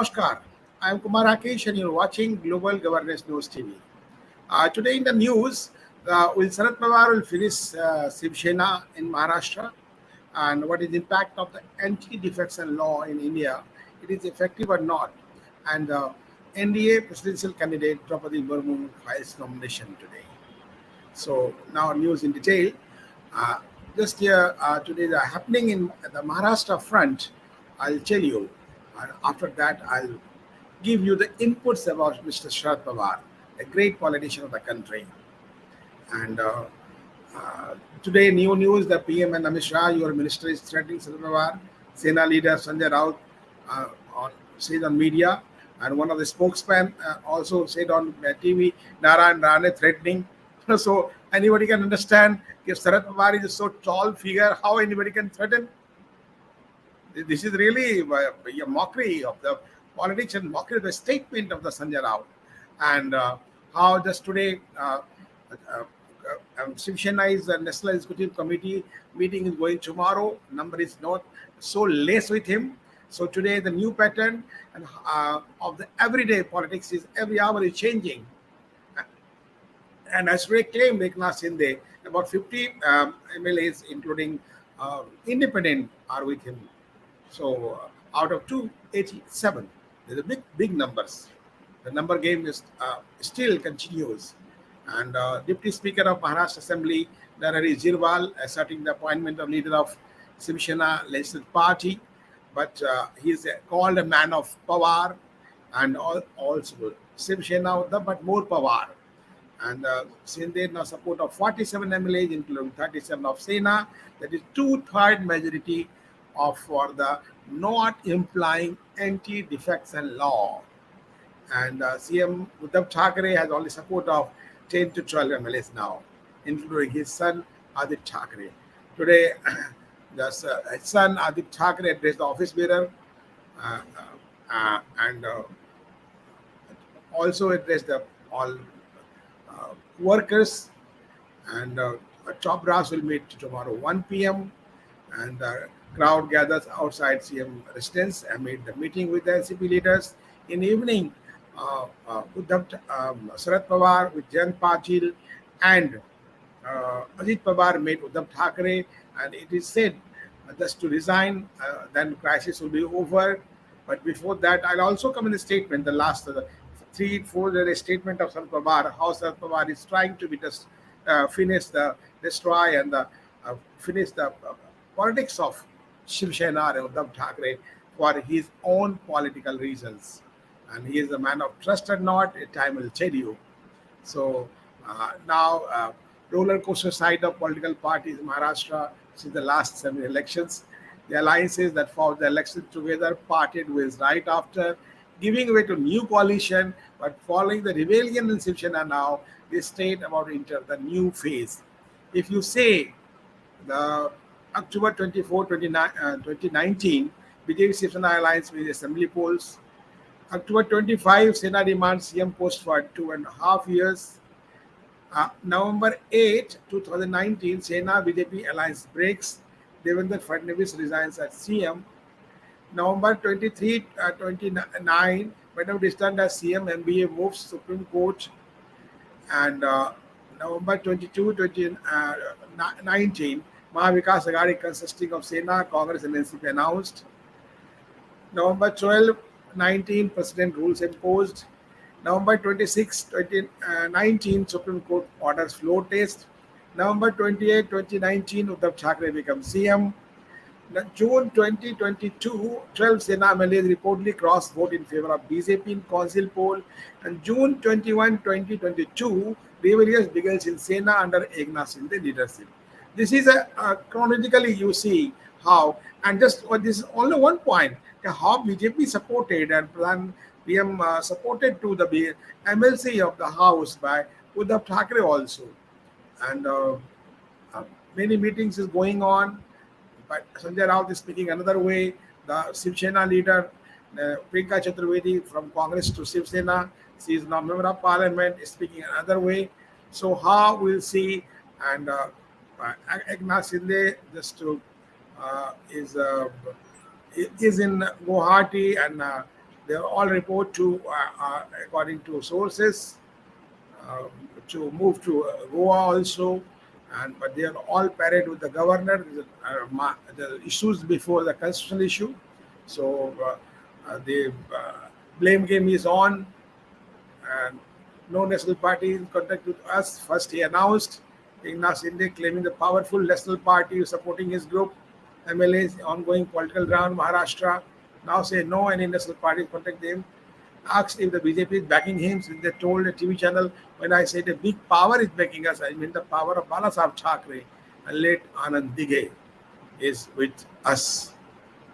Namaskar. I am Kumar Rakesh and you're watching Global Governance News TV. Today in the news, will Sharad Pawar will finish Shiv Sena in Maharashtra, and what is the impact of the anti-defection law in India? It is effective or not? And NDA presidential candidate Draupadi Murmu files nomination today. So now news in detail. Uh, just here today the happening in the Maharashtra front. I'll tell you. And after that, I'll give you the inputs about Mr. Sharad Pawar, a great politician of the country. And uh, today, new news: the PM and Amit Shah, your minister, is threatening Sharad Pawar. Sena leader Sanjay Raut uh, said on media, and one of the spokesmen also said on TV, Narayan Rane threatening. So anybody can understand if Sharad Pawar is so tall figure, how anybody can threaten? This is really a mockery of the politics and mockery of the statement of the Sanjay Rao. And how just today, Shiv Sena is the National Executive Committee meeting is going tomorrow. Number is not so less with him. So today the new pattern and of the everyday politics is every hour is changing. And as we claimed, Eknath Shinde, about 50 MLAs, including independent, are with him. So out of 287, there's a big numbers. The number game is still continues. And Deputy Speaker of Maharashtra Assembly, Narari Jirwal, asserting the appointment of leader of Shiv Sena Legislative Party, but he is called a man of power, and also Shiv Sena, but more power. And Shinde now support of 47 MLAs, including 37 of Sena. That is two-third majority of for the not implying anti-defection law. And CM Uddhav Thackeray has only support of 10 to 12 MLAs now, including his son Aditya Thackeray. Today, his son Aditya Thackeray addressed the office bearer and also addressed the all workers, and a top brass will meet tomorrow 1 p.m. and crowd gathers outside CM residence amid the meeting with the NCP leaders. In evening, Sharad Pawar with Jayant Patil and Ajit Pawar met Uddhav Thackeray, and it is said just to resign, then crisis will be over. But before that, I'll also come in the statement, the last 3-4 statement of Sharad Pawar, how Sharad Pawar is trying to be just destroy and finish the politics of Shiv Sena and Uddhav Thackeray for his own political reasons. And he is a man of trust or not, time will tell you. So now, roller coaster side of political parties in Maharashtra since the last 7 elections. The alliances that fought the election together parted ways right after, giving way to new coalition, but following the rebellion in Shiv Sena now, they state about to enter the new phase. If you say the October 24, 2019, BJP Shiv Sena alliance with assembly polls. October 25, Sena demands CM post for 2.5 years. November 8, 2019, Sena BJP alliance breaks. Devendra Fadnavis resigns as CM. November 23, 29, Madam distant as CM, MBA moves Supreme Court. And November 22, 2019, Mahavikas Aghadi consisting of Sena, Congress and NCP announced. November 12, 19, President rules imposed. November 26, 2019, Supreme Court orders floor test. November 28, 2019, Uddhav Thackeray becomes CM. June 2022, 12 Sena MLAs reportedly crossed vote in favor of BJP in council poll. And June 21, 2022, rebellion begins in Sena under Eknath Shinde leadership. This is chronologically you see how, and just this is only one point, how BJP supported and PM supported to the MLC of the House by Uddhav Thackeray also. And many meetings is going on, but Sanjay Raut is speaking another way. The Shiv Sena leader, Priyanka Chaturvedi from Congress to Shiv Sena, she is now member of parliament, is speaking another way. So how we'll see, and Eknath Shinde just to is in Guwahati and They all report to, according to sources, uh, to move to Goa also, and but they are all paired with the governor. The issues before the constitutional issue, so the blame game is on, and no national party in contact with us. First, he announced Ignas India claiming the powerful national party supporting his group, MLAs, ongoing political ground, Maharashtra. Now say no, any national party contact him. Asked if the BJP is backing him. Since they told a TV channel, when I said a big power is backing us, I mean the power of Balasaheb Thackeray and late Anand Dige is with us.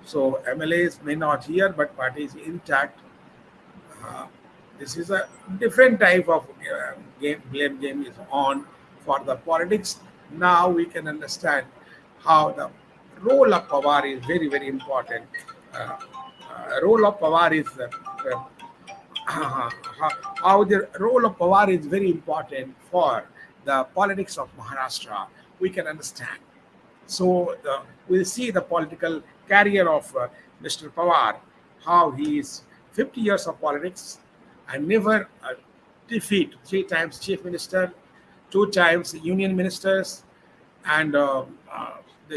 So MLAs may not hear, but party is intact. uh, this is a different type of game. Blame game is on for the politics. Now we can understand how the role of power is very very important. Uh, Role of power is how how the role of power is very important for the politics of Maharashtra. We can understand. So we'll see the political career of Mr. Pawar, how he is 50 years of politics and never defeat, three times chief minister, two times union ministers, and the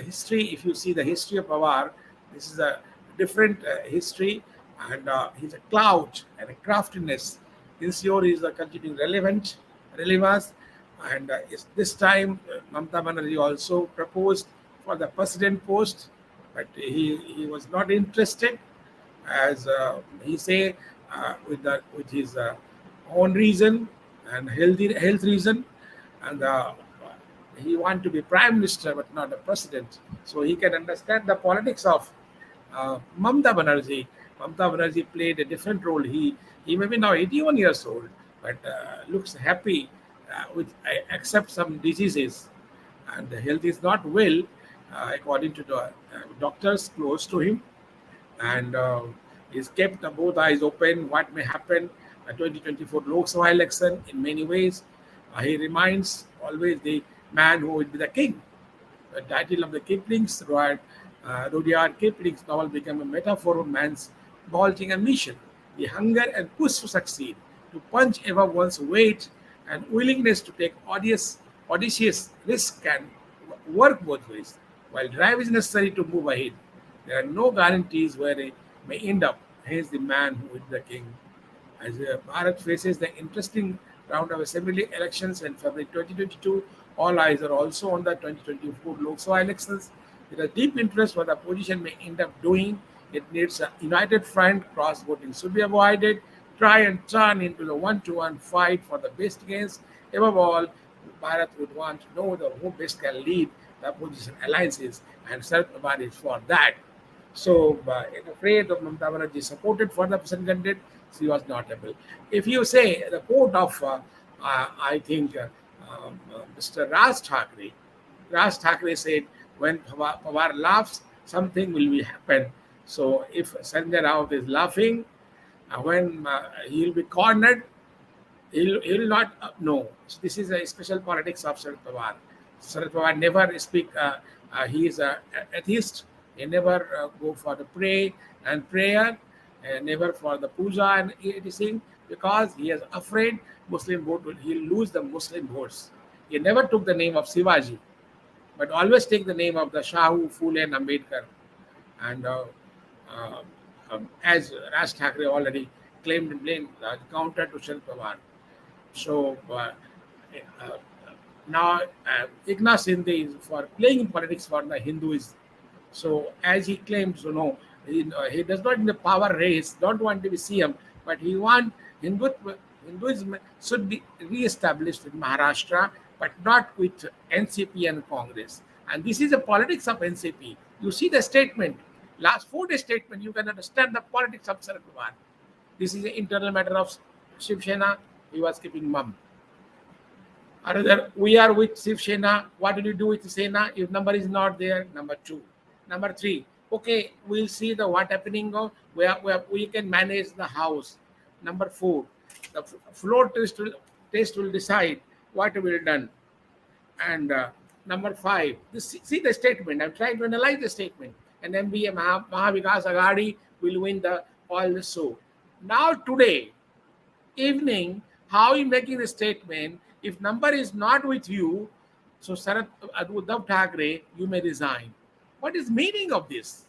history. If you see the history of Pawar, this is a different history, and he's a clout and a craftiness. Ensure he is continuing relevance, and this time Mamata Banerjee also proposed for the president post, but he was not interested, as he say, with his own reason and health reason, and he want to be prime minister but not a president. So he can understand the politics of Mamata Banerjee. Mamata Banerjee played a different role. He may be now 81 years old, but looks happy with except some diseases, and the health is not well, according to the doctors close to him, and he's kept both eyes open what may happen 2024 Lok Sabha election. In many ways, he reminds always the man who will be the king. The title of the Rudyard Kipling's novel became a metaphor of man's vaulting ambition, the hunger and push to succeed, to punch above one's weight, and willingness to take audacious risk and work both ways. While drive is necessary to move ahead, there are no guarantees where they may end up. Hence, the man who is the king. As Bharat faces the interesting round of assembly elections in February 2022, all eyes are also on the 2024 Lok Sabha elections. With a deep interest what the opposition may end up doing, it needs a united front. Cross voting should be avoided. Try and turn into the one-to-one fight for the best gains. Above all, Bharat would want to know who best can lead the opposition alliances, and Sharad Pawar is for that. So, in afraid of Mamata Banerjee supported for the president candidate, she was not able. If you say the quote of, I think, Mr. Raj Thackeray said, when Pawar laughs, something will be happen. So, if Sanjay Raut is laughing, when he'll be cornered, he'll not know. So this is a special politics of Sharad Pawar. Sharad Pawar never speak. He is an atheist. He never go for the prayer, never for the puja and everything, because he is afraid Muslim vote he'll lose the Muslim votes. He never took the name of Shivaji, but always take the name of the Shahu, Phule, and Ambedkar. And as Raj Thackeray already claimed and blamed, counter to Sharad Pawar. So uh, now Ignas Sindhi is for playing in politics for the Hindus. So as he claims, he does not in the power race, don't want to be CM, but he want Hinduism should be re-established in Maharashtra, but not with NCP and Congress. And this is the politics of NCP. You see the statement, last 4 day statement, you can understand the politics of Sharad Pawar. This is an internal matter of Shiv Sena. He was keeping mum. Another, we are with Shiv Sena. What did you do with Sena? If number is not there, number 2. Number 3, okay, we'll see the what happening. Where we can manage the house. Number 4, the floor test will decide what will be done. And number 5, see the statement. I'm trying to analyze the statement. And MBA Mahavikas Agadi will win all the show. Now today evening, how he making a statement, if number is not with you, so Sarat Uddhav Thackeray, you may resign. What is meaning of this?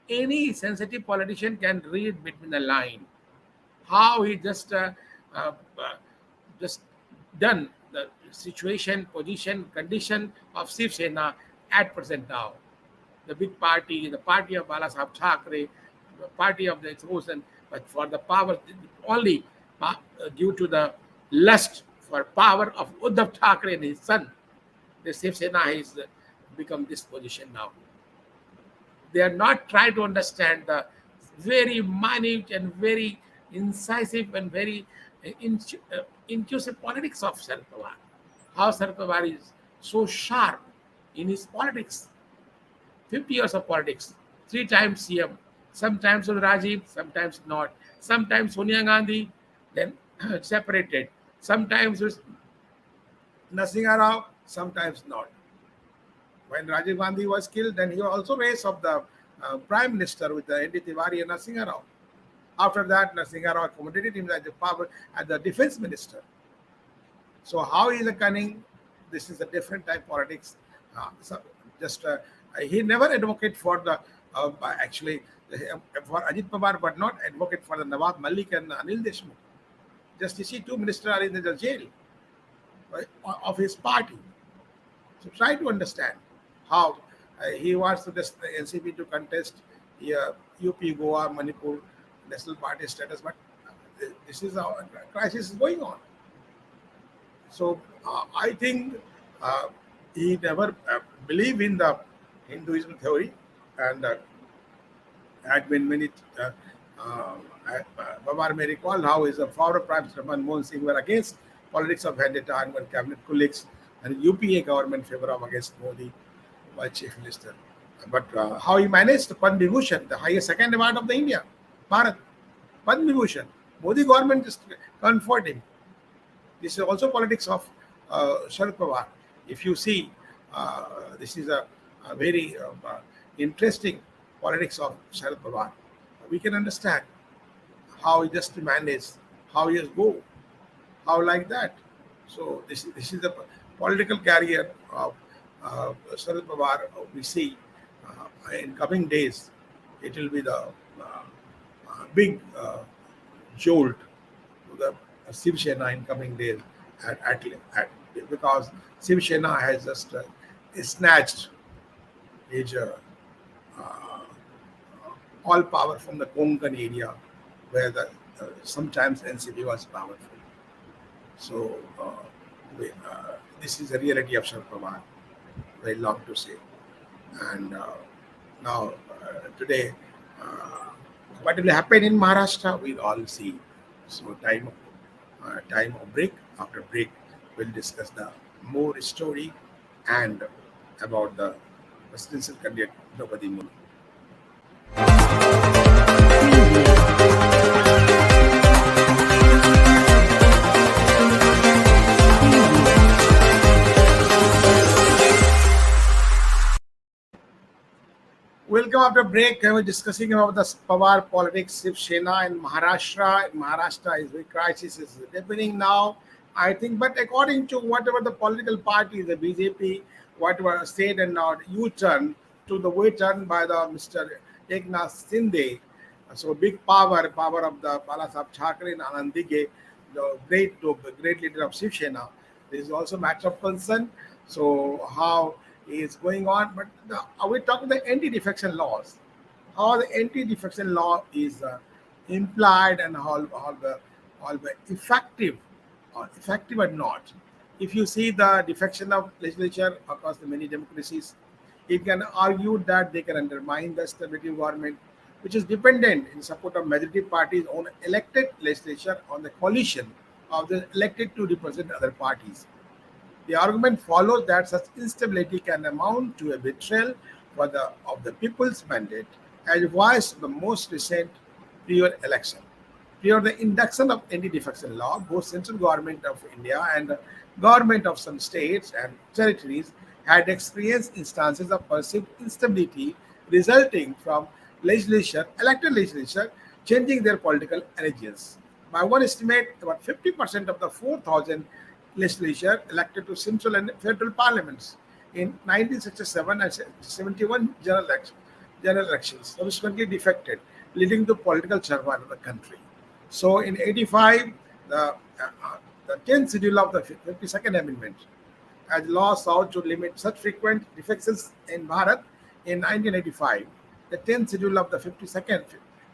Any sensitive politician can read between the line. How he uh, uh, just done the situation, position, condition of Shiv Sena at present now. The big party, the party of Balasaheb Thackeray, the party of the chosen, but for the power, only due to the lust for power of Uddhav Thackeray and his son, the Shiv Sena has become this position now. They are not trying to understand the very minute and very incisive and very intuitive politics of Sharad Pawar. How Sharad Pawar is so sharp in his politics. 50 years of politics, three times CM, sometimes with Rajiv, sometimes not, sometimes Sonia Gandhi, then separated, sometimes with Narasimha Rao, sometimes not. When Rajiv Gandhi was killed, then he also raised of the prime minister with the ND Tiwari and Narasimha Rao. After that, Narasimha Rao accommodated him as the power as the defense minister. So how is a cunning? This is a different type of politics. So just he never advocate for the actually for Ajit Pawar, but not advocate for the Nawab Malik and Anil Deshmukh. Just you see, two ministers are in the jail of his party. So try to understand how he wants to just NCP to contest UP, Goa, Manipur national party status, but this is how a crisis is going on. So I think he never believed in the Hinduism theory, and had been many. Pawar may recall how his former Prime Minister Manmohan Singh were against politics of vendetta and were cabinet colleagues, and UPA government favor of against Modi by chief minister. But how he managed the Padma Vibhushan, the highest second award of the India, Bharat, Padma Vibhushan. Modi government just conferred him. This is also politics of Sharad Pawar. If you see, this is a very interesting politics of Sharad Pawar. We can understand how he just managed, how he has go, how like that. So this is the political career of Sharad Pawar. We see in coming days, it will be the big jolt to the Shiv Sena in coming days because Shiv Sena has just snatched his all power from the Konkan area where the sometimes NCP was powerful. So this is the reality of Sharad Pawar. Very long to say. And now today, what will happen in Maharashtra, we'll all see. So time of break. After break, we'll discuss the more story and about the presidential candidate Draupadi Murmu. Welcome after break. We were discussing about the Pawar politics, Shiv Sena in Maharashtra. In Maharashtra, is the crisis is happening now. I think, but according to whatever the political party, the BJP, whatever said and now U-turn to the way turn by the Mr. Eknath Shinde. So big power of the Balasaheb Thackeray and Anand Dighe, the great leader of Shiv Sena. This is also matter of concern. So how is going on, but we talk about the anti-defection laws. How the anti-defection law is implied and how the effective or not. If you see the defection of legislature across the many democracies, it can argue that they can undermine the stability of government, which is dependent in support of majority parties on elected legislature on the coalition of the elected to represent other parties. The argument follows that such instability can amount to a betrayal of the people's mandate, as voiced in the most recent prior election. Prior the induction of anti-defection law, both central government of India and the government of some states and territories had experienced instances of perceived instability resulting from elected legislature changing their political allegiance. By one estimate, about 50% of the 4,000 legislature elected to central and federal parliaments in 1967 and 71 general elections subsequently defected, leading to political turmoil of the country. So in 85, the 10th schedule of the 52nd Amendment as law sought to limit such frequent defections in Bharat in 1985. The 10th schedule of the 52nd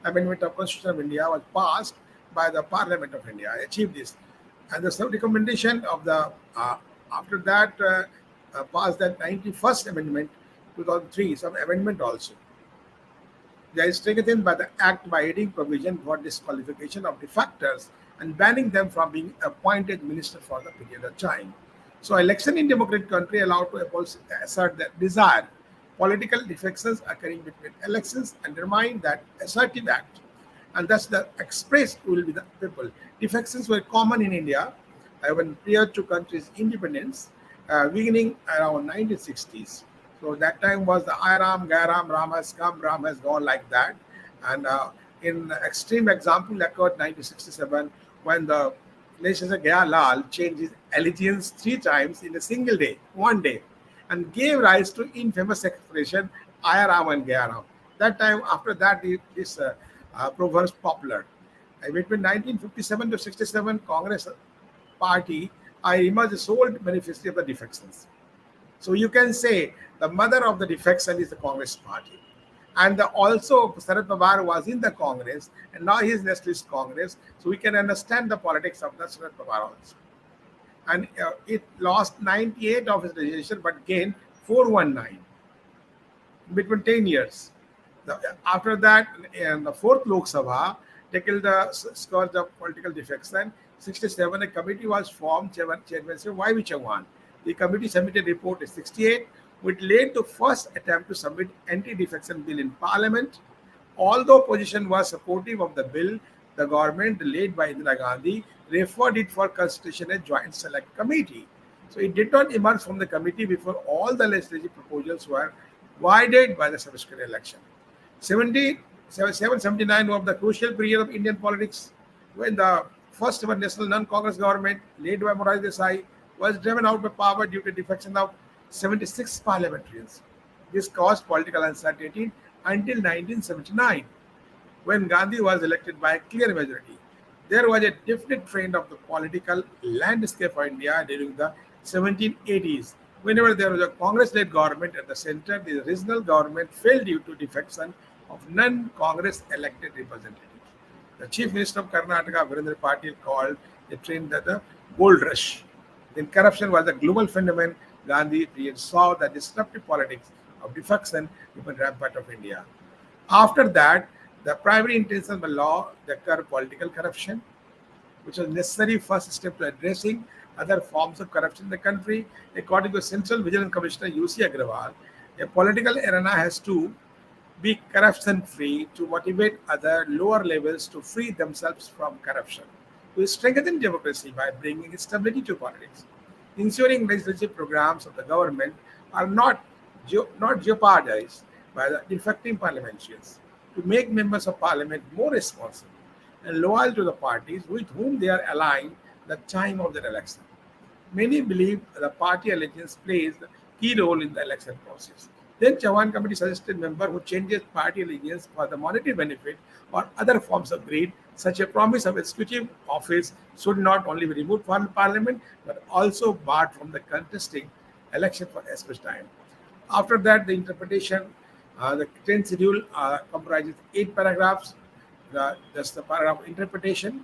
Amendment of Constitution of India was passed by the Parliament of India. Achieved this, and the sub recommendation of the after that passed that 91st Amendment 2003, some amendment also. They are strengthened by the Act by adding provision for disqualification of defectors and banning them from being appointed minister for the period of time. So, election in democratic country allowed to assert their desire. Political defections occurring between elections undermine that assertive act, and thus the expressed will be the people. Defections were common in India even prior to country's independence, beginning around 1960s. So that time was the Iram, Gairam, Ram has come, Ram has gone, like that. And in extreme example occurred 1967 when the legislator Gaya Lal changed his allegiance 3 times in a single day, one day, and gave rise to infamous expression Ayaram and Gayaram. That time, after that, this proverb was popular. Between 1957 to 67, Congress party emerged the sole beneficiary of the defections. So you can say the mother of the defection is the Congress party. And also Sharad Pawar was in the Congress, and now he is nationalist Congress. So we can understand the politics of the Sharad Pawar also. And it lost 98 of its registration but gained 419 between 10 years. After that, in the fourth Lok Sabha, tackled the scourge of political defection. 67, a committee was formed, chairmanship Y.V. Chauhan. The committee submitted report in 68, which led to first attempt to submit anti-defection bill in Parliament. Although opposition was supportive of the bill, the government, led by Indira Gandhi, referred it for consultation as Joint Select Committee. So it did not emerge from the committee before all the legislative proposals were voided by the subsequent election. 779 was the crucial period of Indian politics when the first ever national non-Congress government, led by Morarji Desai, was driven out by power due to defection of 76 parliamentarians. This caused political uncertainty until 1979, when Gandhi was elected by a clear majority. There was a definite trend of the political landscape for India during the 1780s. Whenever there was a Congress-led government at the center, the regional government failed due to defection of non-Congress elected representatives. The Chief Minister of Karnataka, Virendra Patil, called the trend the gold rush. Then corruption was a global phenomenon. Gandhi saw the disruptive politics of defection become rampant of India. After that, the primary intention of the law to curb political corruption, which was necessary first step to addressing other forms of corruption in the country. According to Central Vigilance Commissioner U.C. Agrawal, a political arena has to be corruption-free to motivate other lower levels to free themselves from corruption. We strengthen democracy by bringing stability to politics, ensuring legislative programs of the government are not jeopardized by the defecting parliamentarians, to make members of parliament more responsible and loyal to the parties with whom they are aligned at the time of their election. Many believe the party allegiance plays a key role in the election process. Then Chauhan Committee suggested member who changes party allegiance for the monetary benefit or other forms of greed. Such a promise of executive office should not only be removed from parliament but also barred from the contesting election for a special time. After that, the interpretation, the 10th schedule comprises 8 paragraphs. That's the paragraph interpretation,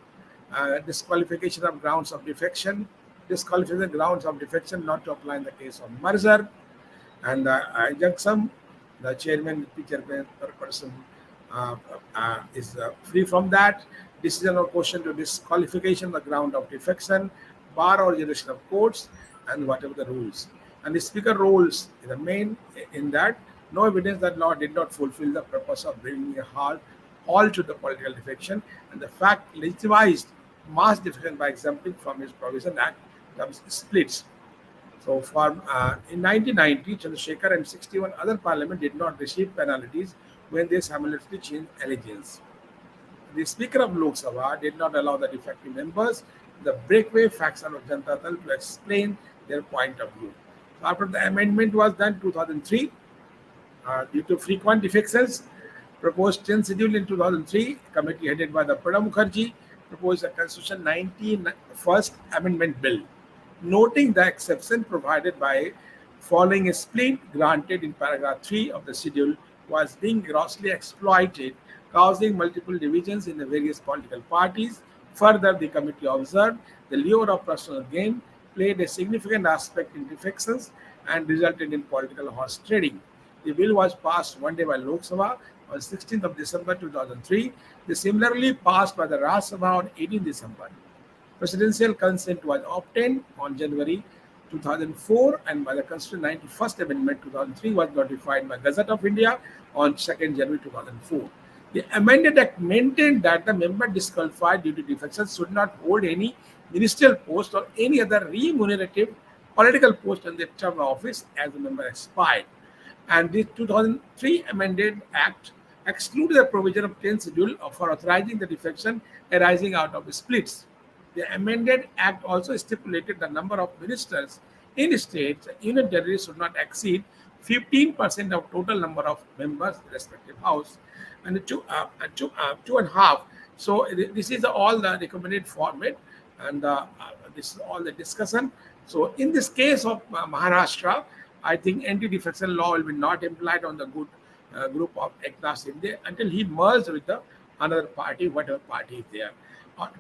disqualification of grounds of defection, disqualification grounds of defection not to apply in the case of merger, and injunction, the chairman, person is free from that. Decision or question to disqualification on the ground of defection, bar or jurisdiction of courts, and whatever the rules. And the speaker rules is the main in that no evidence that law did not fulfill the purpose of bringing a halt to the political defection, and the fact legitimized mass defection by exempting from his Provision Act becomes splits. So, in 1990, Chandrasekhar and 61 other parliament did not receive penalties when they simultaneously changed allegiance. the Speaker of Lok Sabha did not allow the defective members, the breakaway faction of Janata Dal, to explain their point of view. So after the amendment was done 2003, due to frequent defections, proposed 10 schedule in 2003, committee headed by the Pranab Mukherjee proposed a Constitution 19 First Amendment Bill, noting the exception provided by following a split granted in paragraph 3 of the schedule was being grossly exploited, causing multiple divisions in the various political parties. Further, the committee observed the lure of personal gain played a significant aspect in defections and resulted in political horse trading. The bill was passed one day by Lok Sabha on 16th of December 2003. They similarly passed by the Rajya Sabha on 18th December. Presidential consent was obtained on January 2004 and by the Constitution 91st Amendment 2003 was notified by Gazette of India on 2nd January 2004. The amended act maintained that the member disqualified due to defections should not hold any ministerial post or any other remunerative political post in their term of office as the member expired. And the 2003 amended act excluded the provision of 10th schedule for authorizing the defection arising out of the splits. The amended act also stipulated the number of ministers in states, union territories should not exceed 15% of total number of members in the respective house, and two and a half. So this is all the recommended format, and this is all the discussion. So in this case of Maharashtra, I think anti-defection law will be not applied on the good group of Eknath Shinde until he merged with the another party, whatever party is there.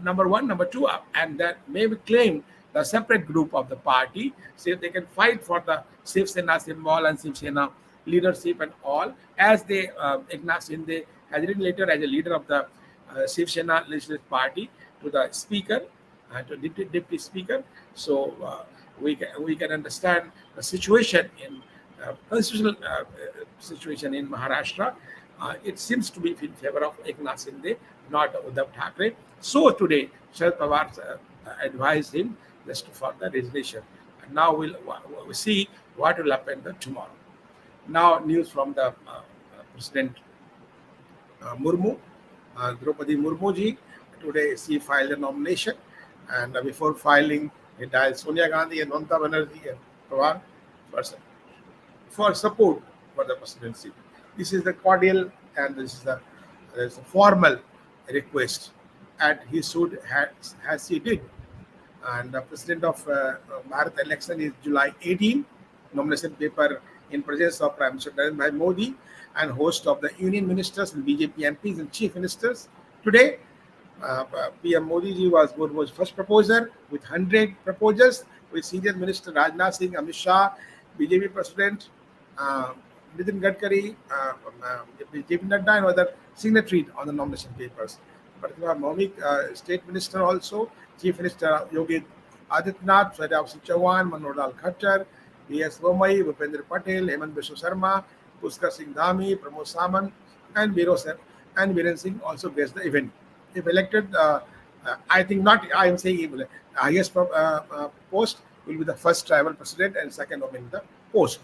Number one, number two, and that may claim the separate group of the party, say they can fight for the Shiv Sena symbol and Shiv Sena leadership and all, as they Eknath Shinde has written later as a leader of the Shiv Sena legislative party to the speaker and to deputy speaker. So we can understand the situation in constitutional situation in Maharashtra. It seems to be in favor of Eknath Shinde, not Uddhav Thackeray. So today, Sharad Pawar advised him just for the resignation. And now we'll see what will happen tomorrow. Now, news from the President Murmu, Draupadi Murmu ji. Today, she filed a nomination, and before filing, he dialed Sonia Gandhi and Mamata Banerjee and Pawar for support for the presidency. This is the cordial and this is there's a formal request, and he should as he did. And the president of Bharat election is July 18. Nomination paper in presence of Prime Minister Narendra Bhai Modi and host of the Union Ministers and BJP MPs and Chief Ministers. Today, PM Modi ji was Murmu's first proposer with 100 proposals with Senior Minister Rajnath Singh, Amit Shah, BJP President Nitin Gadkari, JP Nadda, and other signatories on the nomination papers. Particular Maumik, State Minister also, Chief Minister Yogi Adityanath, Satyajit Singh Chauhan, Manohar Lal Khattar, B.S. Bomai, Bhupendra Patel, Hemant Biswa Sarma, Pushkar Singh Dhami, Pramod Samant, and Viren Singh also graced the event. If elected, I think not, I am saying highest post will be the first tribal president and second nominee the post.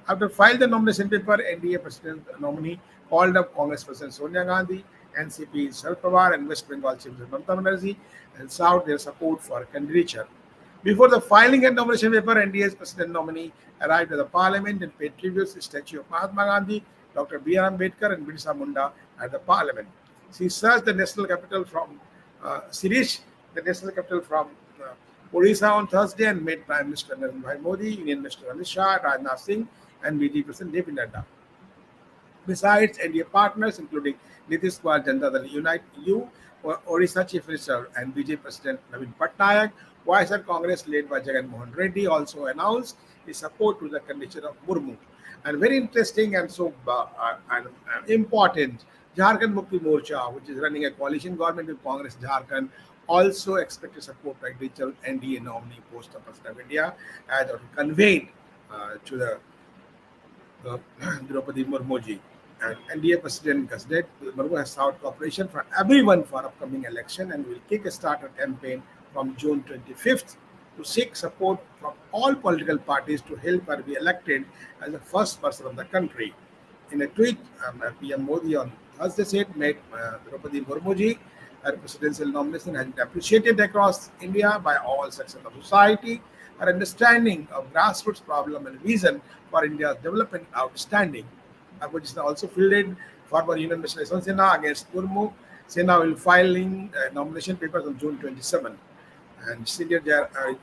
After filing the nomination paper, NDA President nominee called up Congress President Sonia Gandhi, NCP Sharad Pawar, and West Bengal Chief Minister Mamata Banerjee, and sought their support for candidature. Before the filing and nomination paper, NDA's President nominee arrived at the Parliament and paid tribute to the statue of Mahatma Gandhi, Dr. B.R. Ambedkar, and Birsa Munda at the Parliament. She searched the national capital from Odisha on Thursday and met Prime Minister Narendra Bhai Modi, Union Minister Amit Shah, Rajnath Singh, and BJP President JP Nadda. Besides, NDA partners, including Nitish Kumar, Janata Dal Unite U, Odisha Chief Minister, and BJP President Navin Patnaik, YSR Congress led by Jagan Mohan Reddy also announced his support to the candidature of Murmu. And very interesting and so important, Jharkhand Mukti Morcha, which is running a coalition government with Congress Jharkhand, also expected support by digital NDA nominee post of President of India, as conveyed to the Draupadi Murmu ji. And NDA President Gazette Murmu has sought cooperation from everyone for upcoming election and will kick start a campaign from June 25th to seek support from all political parties to help her be elected as the first person of the country. In a tweet, PM Modi on As they said, made Draupadi Murmuji, her presidential nomination has been appreciated across India by all sections of society. Her understanding of grassroots problem and vision for India's development outstanding. Opposition also fielded former Union Minister Yashwant Sinha against Murmu. Sinha will filing nomination papers on June 27. And senior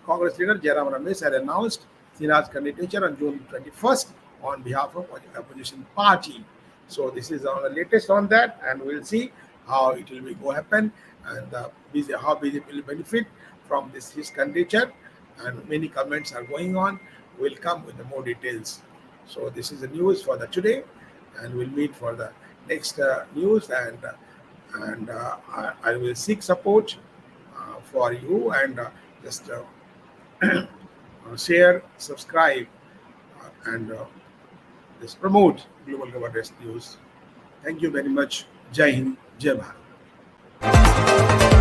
Congress leader Jairam Ramesh had announced Sinha's candidature on June 21st on behalf of opposition party. So this is the latest on that, and we'll see how it will be go happen, and how BJP will benefit from this his candidature. And many comments are going on. We'll come with the more details. So this is the news for the today, and we'll meet for the next news. And I will seek support for you, and just share, subscribe, and just promote Global Governance News. Thank you very much. Jai Hind, Jai Bharat.